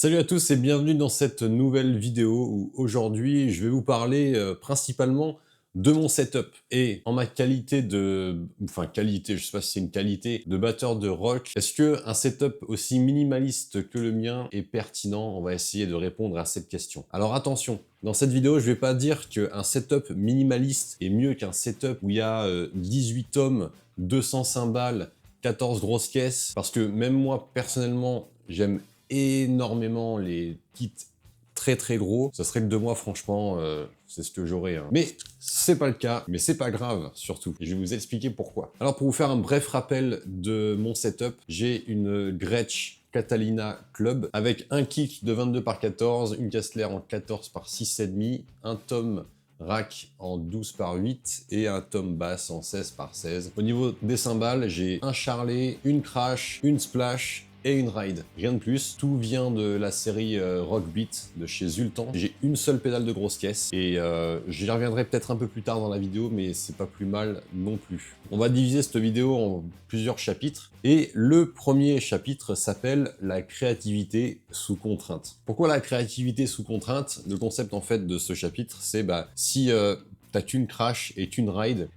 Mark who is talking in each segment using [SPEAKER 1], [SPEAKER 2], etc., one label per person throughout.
[SPEAKER 1] Salut à tous et bienvenue dans cette nouvelle vidéo où aujourd'hui je vais vous parler principalement de mon setup. Et en ma qualité je sais pas si c'est une qualité, de batteur de rock, est-ce que un setup aussi minimaliste que le mien est pertinent? On va essayer de répondre à cette question. Alors attention, dans cette vidéo je vais pas dire qu'un setup minimaliste est mieux qu'un setup où il y a 18 tomes, 200 cymbales, 14 grosses caisses, parce que même moi personnellement j'aime énormément les kits très gros. Ça serait que de moi, franchement, c'est ce que j'aurais. Hein. Mais c'est pas le cas, mais c'est pas grave, surtout. Et je vais vous expliquer pourquoi. Alors, pour vous faire un bref rappel de mon setup, j'ai une Gretsch Catalina Club avec un kick de 22 par 14, une Kessler en 14 par 6,5, un tom rack en 12 par 8 et un tom basse en 16 par 16. Au niveau des cymbales, j'ai un charlet, une crash, une splash et une ride. Rien de plus. Tout vient de la série Rockbeat de chez Zultan. J'ai une seule pédale de grosse caisse et j'y reviendrai peut-être un peu plus tard dans la vidéo, mais c'est pas plus mal non plus. On va diviser cette vidéo en plusieurs chapitres et le premier chapitre s'appelle la créativité sous contrainte. Pourquoi la créativité sous contrainte? Le concept en fait de ce chapitre, c'est si t'as qu'une crash et qu'une ride,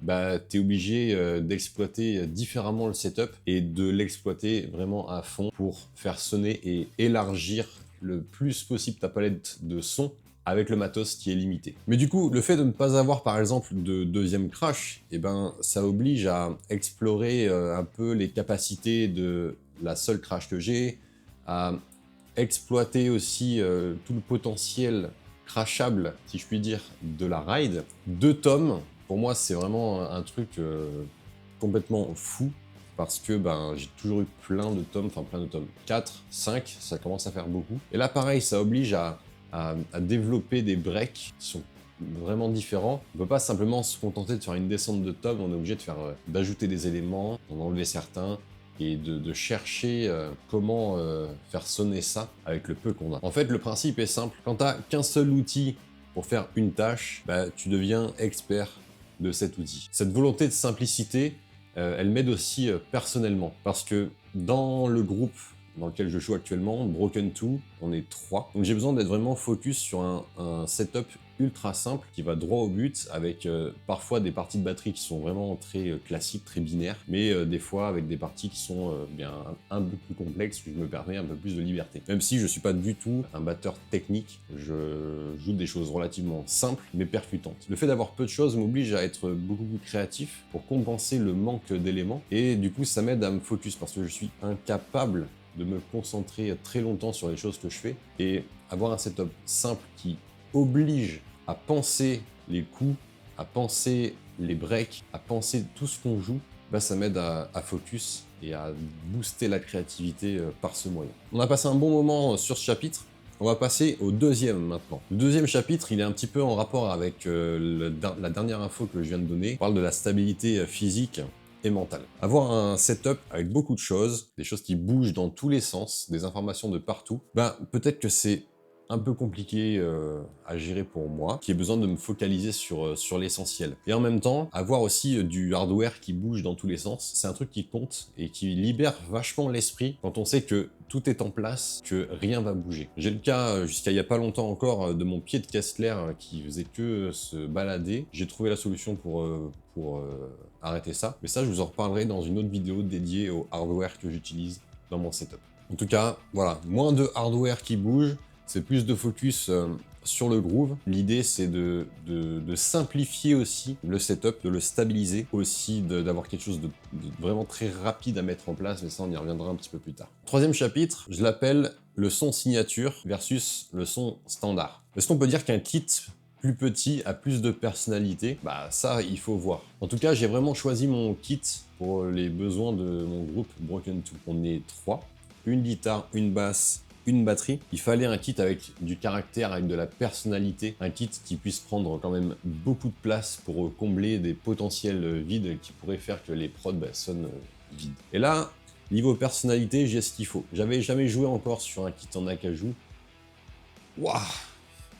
[SPEAKER 1] t'es obligé d'exploiter différemment le setup et de l'exploiter vraiment à fond pour faire sonner et élargir le plus possible ta palette de sons avec le matos qui est limité. Mais du coup, le fait de ne pas avoir par exemple de deuxième crash, ça oblige à explorer un peu les capacités de la seule crash que j'ai, à exploiter aussi tout le potentiel crashable, si je puis dire, de la ride. 2 tomes, pour moi, c'est vraiment un truc complètement fou, parce que j'ai toujours eu plein de tomes, 4, 5, ça commence à faire beaucoup. Et là, pareil, ça oblige à développer des breaks qui sont vraiment différents. On peut pas simplement se contenter de faire une descente de tomes, on est obligé de faire d'ajouter des éléments, d'en enlever certains, et de chercher comment faire sonner ça avec le peu qu'on a. En fait, le principe est simple. Quand tu n'as qu'un seul outil pour faire une tâche, tu deviens expert de cet outil. Cette volonté de simplicité, elle m'aide aussi personnellement. Parce que dans le groupe dans lequel je joue actuellement, Broken 2, on est 3. Donc j'ai besoin d'être vraiment focus sur un setup ultra simple qui va droit au but avec parfois des parties de batterie qui sont vraiment très classiques, très binaires, mais des fois avec des parties qui sont un peu plus complexes, où je me permets un peu plus de liberté. Même si je suis pas du tout un batteur technique, je joue des choses relativement simples mais percutantes. Le fait d'avoir peu de choses m'oblige à être beaucoup plus créatif pour compenser le manque d'éléments et du coup ça m'aide à me focus parce que je suis incapable de me concentrer très longtemps sur les choses que je fais et avoir un setup simple qui oblige à penser les coups, à penser les breaks, à penser tout ce qu'on joue, ça m'aide à focus et à booster la créativité par ce moyen. On a passé un bon moment sur ce chapitre. On va passer au deuxième maintenant. Le deuxième chapitre, il est un petit peu en rapport avec la dernière info que je viens de donner. On parle de la stabilité physique et mentale. Avoir un setup avec beaucoup de choses, des choses qui bougent dans tous les sens, des informations de partout, peut-être que c'est un peu compliqué à gérer pour moi, qui ai besoin de me focaliser sur l'essentiel. Et en même temps, avoir aussi du hardware qui bouge dans tous les sens, c'est un truc qui compte et qui libère vachement l'esprit quand on sait que tout est en place, que rien va bouger. J'ai le cas, jusqu'à il y a pas longtemps encore, de mon pied de Kessler qui faisait que se balader. J'ai trouvé la solution pour arrêter ça. Mais ça, je vous en reparlerai dans une autre vidéo dédiée au hardware que j'utilise dans mon setup. En tout cas, voilà, moins de hardware qui bouge, c'est plus de focus sur le groove. L'idée, c'est de simplifier aussi le setup, de le stabiliser, aussi d'avoir quelque chose de vraiment très rapide à mettre en place, mais ça, on y reviendra un petit peu plus tard. Troisième chapitre, je l'appelle le son signature versus le son standard. Est-ce qu'on peut dire qu'un kit plus petit a plus de personnalité? Ça, il faut voir. En tout cas, j'ai vraiment choisi mon kit pour les besoins de mon groupe Broken 2. On est 3, une guitare, une basse, une batterie. Il fallait un kit avec du caractère, avec de la personnalité, un kit qui puisse prendre quand même beaucoup de place pour combler des potentiels vides qui pourraient faire que les prods sonnent vides. Et là, niveau personnalité, j'ai ce qu'il faut. J'avais jamais joué encore sur un kit en acajou. Waouh!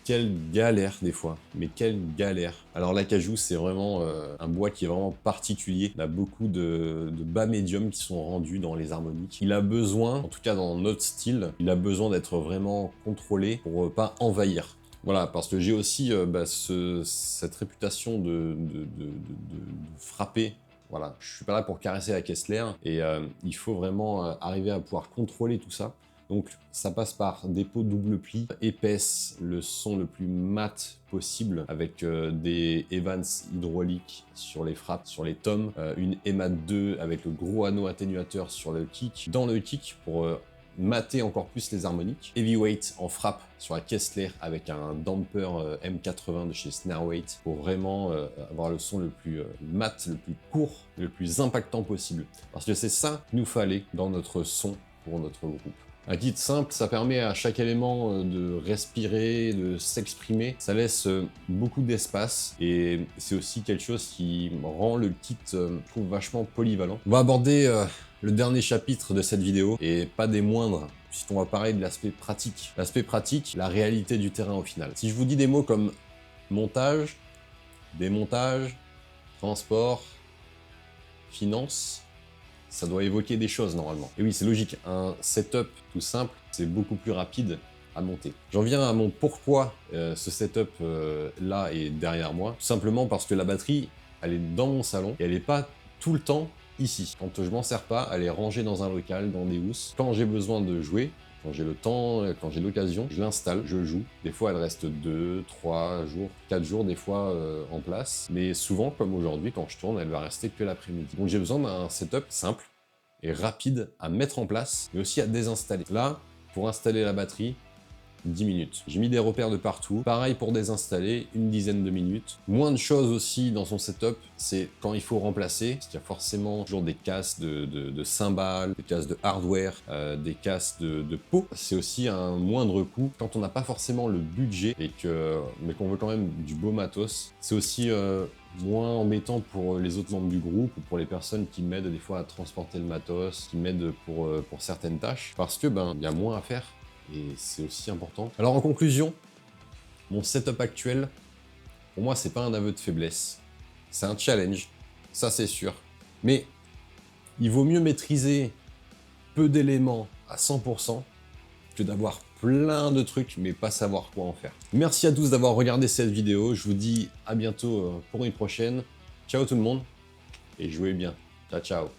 [SPEAKER 1] Quelle galère des fois, mais quelle galère. Alors l'acajou, c'est vraiment un bois qui est vraiment particulier. Il a beaucoup de bas médiums qui sont rendus dans les harmoniques. Il a besoin, en tout cas dans notre style, il a besoin d'être vraiment contrôlé pour pas envahir. Voilà, parce que j'ai aussi cette réputation de frapper. Voilà, je suis pas là pour caresser la Kessler, et il faut vraiment arriver à pouvoir contrôler tout ça. Donc ça passe par des peaux double pli, épaisses, le son le plus mat possible, avec des Evans hydrauliques sur les frappes, sur les tomes, une EMAT 2 avec le gros anneau atténuateur sur le kick, dans le kick pour mater encore plus les harmoniques. Heavyweight en frappe sur la Kessler avec un damper M80 de chez Snareweight pour vraiment avoir le son le plus mat, le plus court, le plus impactant possible. Parce que c'est ça qu'il nous fallait dans notre son pour notre groupe. Un kit simple, ça permet à chaque élément de respirer, de s'exprimer. Ça laisse beaucoup d'espace et c'est aussi quelque chose qui rend le kit, je trouve, vachement polyvalent. On va aborder le dernier chapitre de cette vidéo, et pas des moindres, puisqu'on va parler de l'aspect pratique. L'aspect pratique, la réalité du terrain au final. Si je vous dis des mots comme montage, démontage, transport, finance, ça doit évoquer des choses normalement. Et oui, c'est logique, un setup tout simple, c'est beaucoup plus rapide à monter. J'en viens à mon pourquoi ce setup là est derrière moi. Tout simplement parce que la batterie, elle est dans mon salon et elle n'est pas tout le temps ici. Quand je m'en sers pas, elle est rangée dans un local, dans des housses. Quand j'ai besoin de jouer, quand j'ai le temps, quand j'ai l'occasion, je l'installe, je joue. Des fois, elle reste 2, 3 jours, 4 jours, des fois en place. Mais souvent, comme aujourd'hui, quand je tourne, elle va rester que l'après-midi. Donc j'ai besoin d'un setup simple et rapide à mettre en place, mais aussi à désinstaller. Là, pour installer la batterie, 10 minutes. J'ai mis des repères de partout. Pareil pour désinstaller, une dizaine de minutes. Moins de choses aussi dans son setup, c'est quand il faut remplacer, parce qu'il y a forcément toujours des casses de cymbales, des casses de hardware, des casses de peau. C'est aussi un moindre coût. Quand on n'a pas forcément le budget, mais qu'on veut quand même du beau matos, c'est aussi moins embêtant pour les autres membres du groupe ou pour les personnes qui m'aident des fois à transporter le matos, qui m'aident pour certaines tâches, parce que il y a moins à faire. Et c'est aussi important. Alors en conclusion, mon setup actuel, pour moi, c'est pas un aveu de faiblesse. C'est un challenge, ça c'est sûr. Mais il vaut mieux maîtriser peu d'éléments à 100% que d'avoir plein de trucs mais pas savoir quoi en faire. Merci à tous d'avoir regardé cette vidéo. Je vous dis à bientôt pour une prochaine. Ciao tout le monde et jouez bien. Ciao ciao.